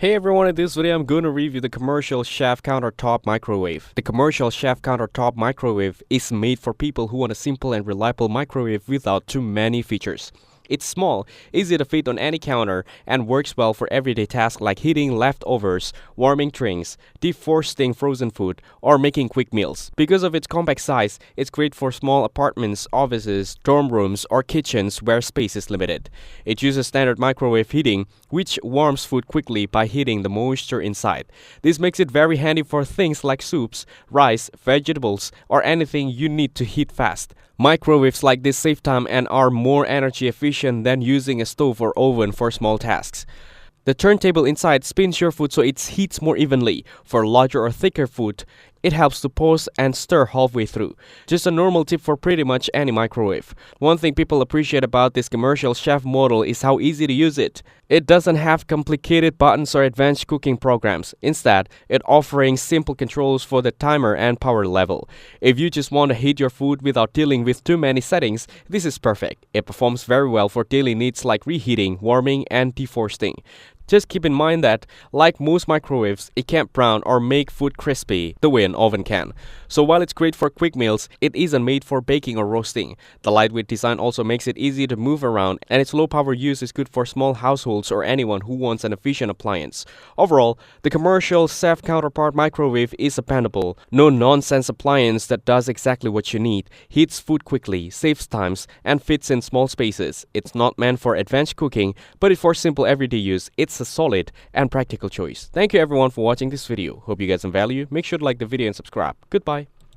Hey everyone, in this video I'm going to review the commercial chef countertop microwave. The commercial chef countertop microwave is made for people who want a simple and reliable microwave without too many features. It's small, easy to fit on any counter, and works well for everyday tasks like heating leftovers, warming drinks, defrosting frozen food, or making quick meals. Because of its compact size, it's great for small apartments, offices, dorm rooms, or kitchens where space is limited. It uses standard microwave heating, which warms food quickly by heating the moisture inside. This makes it very handy for things like soups, rice, vegetables, or anything you need to heat fast. Microwaves like this save time and are more energy efficient than using a stove or oven for small tasks. The turntable inside spins your food so it heats more evenly. For larger or thicker food, it helps to pause and stir halfway through. Just a normal tip for pretty much any microwave. One thing people appreciate about this commercial chef model is how easy to use it. It doesn't have complicated buttons or advanced cooking programs. Instead, it offering simple controls for the timer and power level. If you just want to heat your food without dealing with too many settings, this is perfect. It performs very well for daily needs like reheating, warming, and defrosting. Just keep in mind that, like most microwaves, it can't brown or make food crispy the way an oven can. So while it's great for quick meals, it isn't made for baking or roasting. The lightweight design also makes it easy to move around, and its low power use is good for small households or anyone who wants an efficient appliance. Overall, the commercial chef counterpart microwave is dependable, no-nonsense appliance that does exactly what you need, heats food quickly, saves times, and fits in small spaces. It's not meant for advanced cooking, but for simple everyday use, it's a solid and practical choice. Thank you everyone for watching this video. Hope you get some value. Make sure to like the video and subscribe. Goodbye.